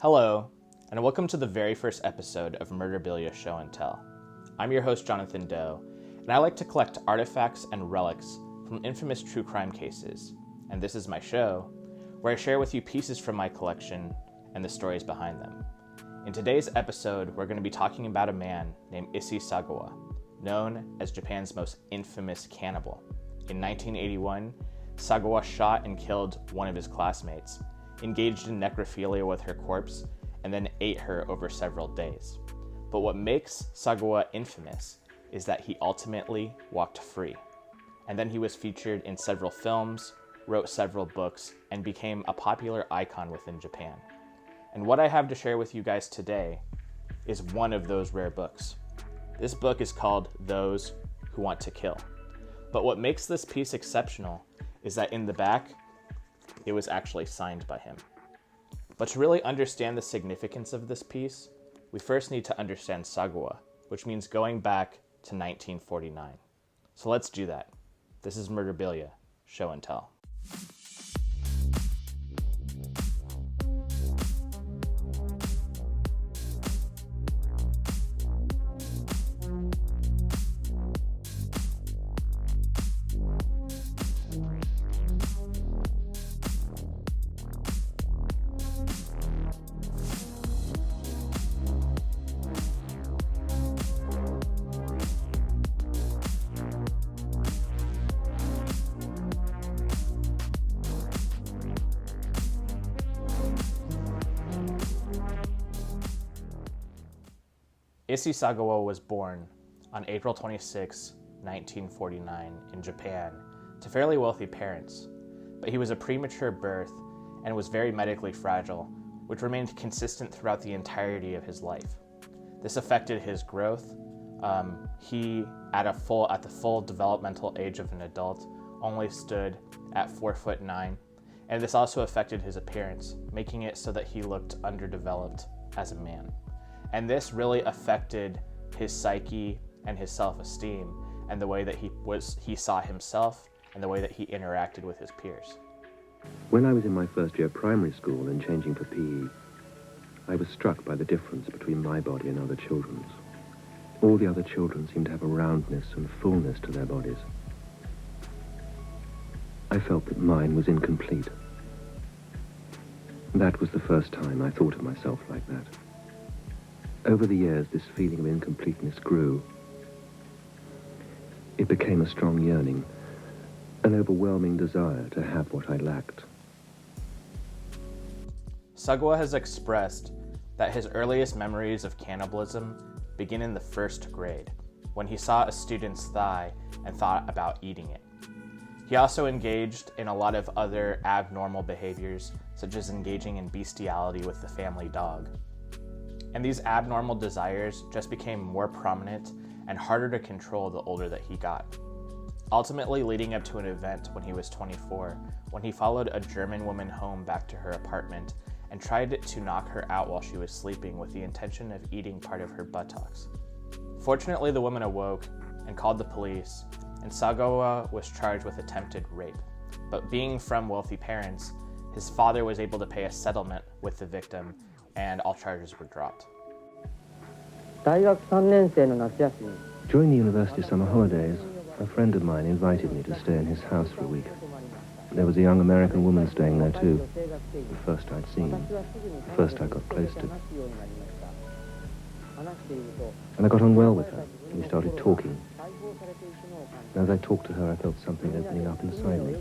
Hello, and welcome to the very first episode of Murderabilia Show Tell. I'm your host, Jonathan Doe, and I like to collect artifacts and relics from infamous true crime cases, and this is my show, where I share with you pieces from my collection and the stories behind them. In today's episode, we're going to be talking about a man named Issei Sagawa, known as Japan's most infamous cannibal. In 1981, Sagawa shot and killed one of his classmates, engaged in necrophilia with her corpse, and then ate her over several days. But what makes Sagawa infamous is that he ultimately walked free. And then he was featured in several films, wrote several books, and became a popular icon within Japan. And what I have to share with you guys today is one of those rare books. This book is called Those Who Want to Kill. But what makes this piece exceptional is that in the back, it was actually signed by him. But to really understand the significance of this piece, we first need to understand Sagawa, which means going back to 1949. So let's do that. This is Murderabilia Show and Tell. Issei Sagawa was born on April 26, 1949 in Japan to fairly wealthy parents, but he was a premature birth and was very medically fragile, which remained consistent throughout the entirety of his life. This affected his growth. He, at the full developmental age of an adult, only stood at 4'9", and this also affected his appearance, making it so that he looked underdeveloped as a man. And this really affected his psyche and his self-esteem and the way that he saw himself and the way that he interacted with his peers. When I was in my first year of primary school and changing for PE, I was struck by the difference between my body and other children's. All the other children seemed to have a roundness and fullness to their bodies. I felt that mine was incomplete. That was the first time I thought of myself like that. Over the years, this feeling of incompleteness grew. It became a strong yearning, an overwhelming desire to have what I lacked. Sagawa has expressed that his earliest memories of cannibalism begin in the first grade, when he saw a student's thigh and thought about eating it. He also engaged in a lot of other abnormal behaviors, such as engaging in bestiality with the family dog. And these abnormal desires just became more prominent and harder to control the older that he got. Ultimately leading up to an event when he was 24, when he followed a German woman home back to her apartment and tried to knock her out while she was sleeping with the intention of eating part of her buttocks. Fortunately, the woman awoke and called the police, and Sagawa was charged with attempted rape. But being from wealthy parents, his father was able to pay a settlement with the victim, and all charges were dropped. During the university summer holidays, a friend of mine invited me to stay in his house for a week. There was a young American woman staying there too, the first I'd seen, the first I got close to. And I got on well with her, and we started talking. And as I talked to her, I felt something opening up inside me.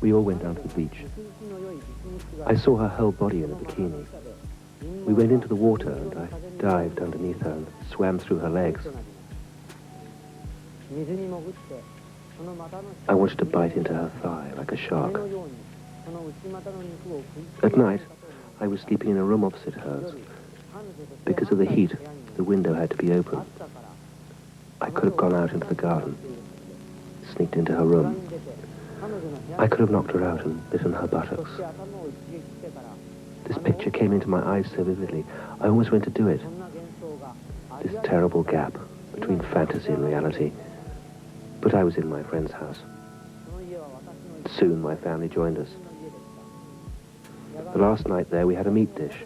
We all went down to the beach. I saw her whole body in a bikini. We went into the water and I dived underneath her and swam through her legs. I wanted to bite into her thigh like a shark. At night, I was sleeping in a room opposite hers. Because of the heat, the window had to be open. I could have gone out into the garden, sneaked into her room. I could have knocked her out and bitten her buttocks. This picture came into my eyes so vividly, I almost went to do it. This terrible gap between fantasy and reality. But I was in my friend's house. Soon my family joined us. The last night there we had a meat dish,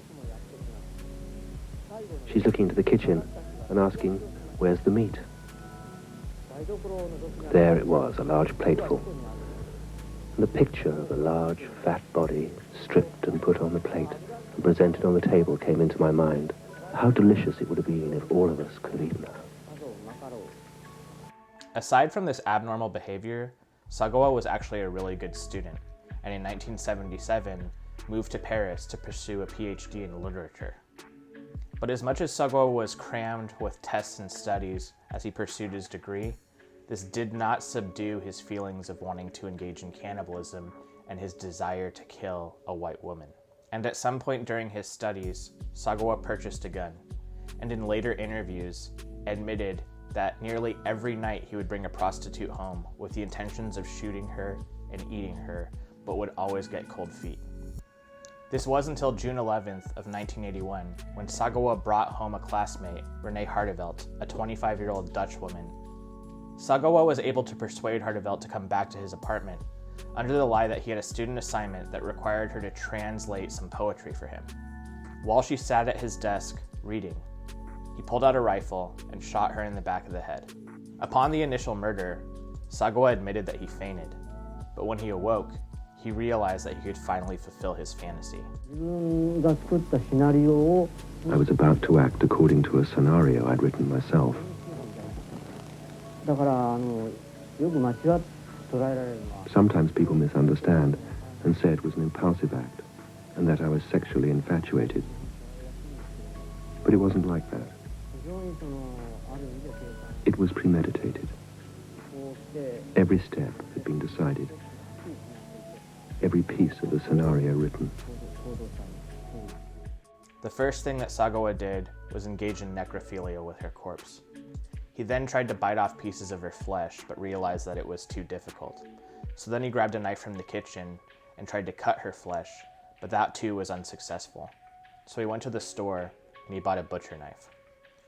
She's looking into the kitchen and asking, where's the meat? There it was, a large plateful. And the picture of a large, fat body stripped and put on the plate and presented on the table came into my mind. How delicious it would have been if all of us could have eaten her. Aside from this abnormal behavior, Sagawa was actually a really good student, and in 1977 moved to Paris to pursue a PhD in literature. But as much as Sagawa was crammed with tests and studies as he pursued his degree, this did not subdue his feelings of wanting to engage in cannibalism and his desire to kill a white woman. And at some point during his studies, Sagawa purchased a gun, and in later interviews admitted that nearly every night he would bring a prostitute home with the intentions of shooting her and eating her, but would always get cold feet. This was until June 11th of 1981, when Sagawa brought home a classmate, Renee Hartevelt, a 25-year-old Dutch woman. Sagawa was able to persuade Hartevelt to come back to his apartment, under the lie that he had a student assignment that required her to translate some poetry for him. While she sat at his desk, reading, he pulled out a rifle and shot her in the back of the head. Upon the initial murder, Sagawa admitted that he fainted, but when he awoke, he realized that he could finally fulfill his fantasy. I was about to act according to a scenario I'd written myself. Sometimes people misunderstand and say it was an impulsive act and that I was sexually infatuated. But it wasn't like that. It was premeditated. Every step had been decided. Every piece of the scenario written. The first thing that Sagawa did was engage in necrophilia with her corpse. He then tried to bite off pieces of her flesh, but realized that it was too difficult. So then he grabbed a knife from the kitchen and tried to cut her flesh, but that too was unsuccessful. So he went to the store and he bought a butcher knife.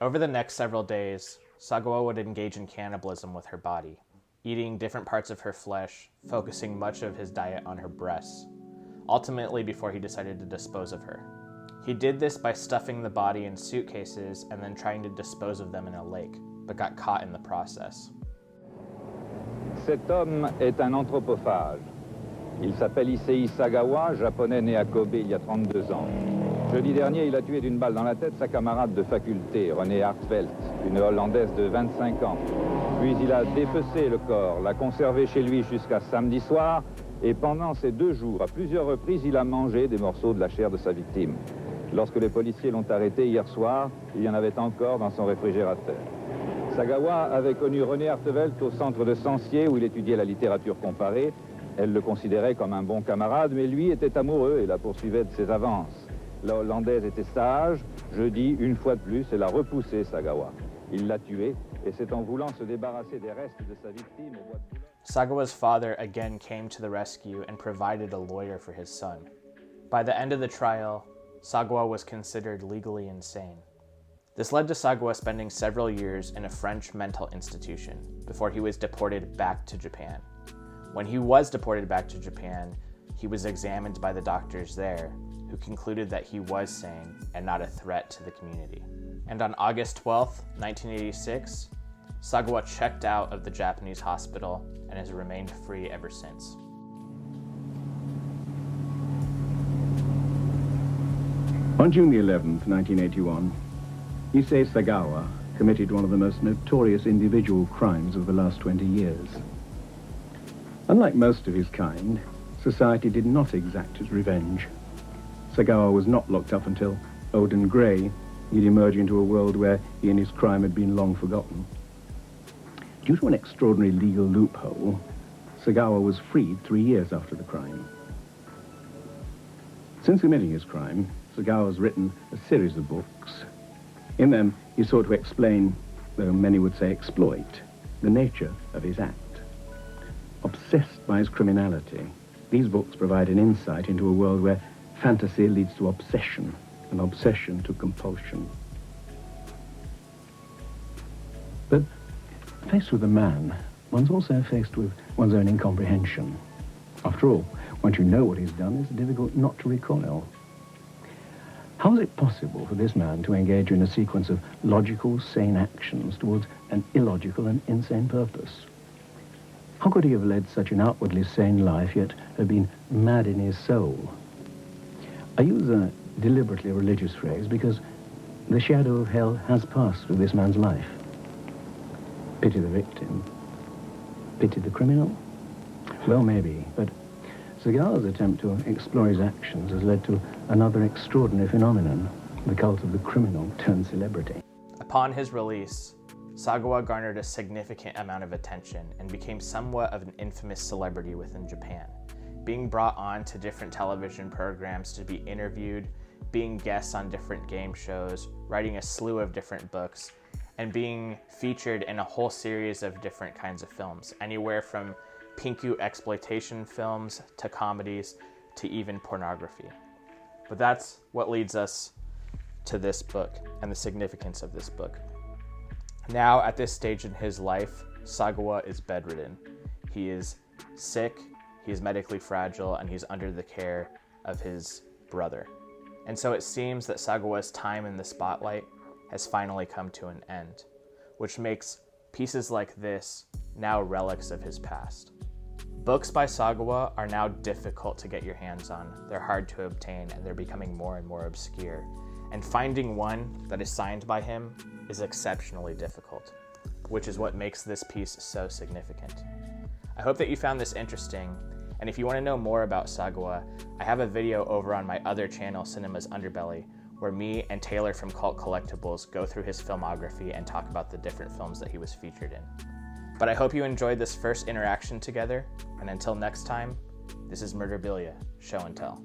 Over the next several days, Sagawa would engage in cannibalism with her body, eating different parts of her flesh, focusing much of his diet on her breasts, ultimately before he decided to dispose of her. He did this by stuffing the body in suitcases and then trying to dispose of them in a lake, but got caught in the process. Cet homme est un anthropophage. Il s'appelle Issei Sagawa, japonais né à Kobe il y a 32 ans. Jeudi dernier, il a tué d'une balle dans la tête sa camarade de faculté, Renée Hartevelt, une Hollandaise de 25 ans. Puis il a dépecé le corps, l'a conservé chez lui jusqu'à samedi soir, et pendant ces 2 jours, à plusieurs reprises, il a mangé des morceaux de la chair de sa victime. Lorsque les policiers l'ont arrêté hier soir, il y en avait encore dans son réfrigérateur. Sagawa avait connu Renée Hartevelt au centre de Sancier où il étudiait la littérature comparée. Elle le considérait comme un bon camarade, mais lui était amoureux et la poursuivait de ses avances. La Hollandaise était sage. Jeudi, une fois de plus, elle a repoussé Sagawa. Il l'a tué, et c'est en voulant se débarrasser des restes de sa victime au bois de Boulogne. Sagawa's father again came to the rescue and provided a lawyer for his son. By the end of the trial, Sagawa was considered legally insane. This led to Sagawa spending several years in a French mental institution before he was deported back to Japan. When he was deported back to Japan, he was examined by the doctors there, who concluded that he was sane and not a threat to the community. And on August 12, 1986, Sagawa checked out of the Japanese hospital and has remained free ever since. On June the 11th, 1981, Issei Sagawa committed one of the most notorious individual crimes of the last 20 years. Unlike most of his kind, society did not exact its revenge. Sagawa was not locked up until, old and grey, he'd emerge into a world where he and his crime had been long forgotten. Due to an extraordinary legal loophole, Sagawa was freed 3 years after the crime. Since committing his crime, Sagawa has written a series of books. In them, he sought to explain, though many would say exploit, the nature of his act. Obsessed by his criminality, these books provide an insight into a world where fantasy leads to obsession, and obsession to compulsion. But faced with a man, one's also faced with one's own incomprehension. After all, once you know what he's done, it's difficult not to recoil. How is it possible for this man to engage in a sequence of logical, sane actions towards an illogical and insane purpose? How could he have led such an outwardly sane life, yet have been mad in his soul? I use a deliberately religious phrase because the shadow of hell has passed through this man's life. Pity the victim. Pity the criminal? Well, maybe, but Sagawa's attempt to explore his actions has led to another extraordinary phenomenon, the cult of the criminal turned celebrity. Upon his release, Sagawa garnered a significant amount of attention and became somewhat of an infamous celebrity within Japan, being brought on to different television programs to be interviewed, being guests on different game shows, writing a slew of different books, and being featured in a whole series of different kinds of films, anywhere from pinku exploitation films to comedies to even pornography. But that's what leads us to this book and the significance of this book. Now, at this stage in his life, Sagawa is bedridden. He is sick, he is medically fragile, and he's under the care of his brother. And so it seems that Sagawa's time in the spotlight has finally come to an end, which makes pieces like this now relics of his past. Books by Sagawa are now difficult to get your hands on. They're hard to obtain, and they're becoming more and more obscure. And finding one that is signed by him is exceptionally difficult, which is what makes this piece so significant. I hope that you found this interesting, and if you want to know more about Sagawa, I have a video over on my other channel, Cinema's Underbelly, where me and Taylor from Cult Collectibles go through his filmography and talk about the different films that he was featured in. But I hope you enjoyed this first interaction together, and until next time, this is Murderabilia Show and Tell.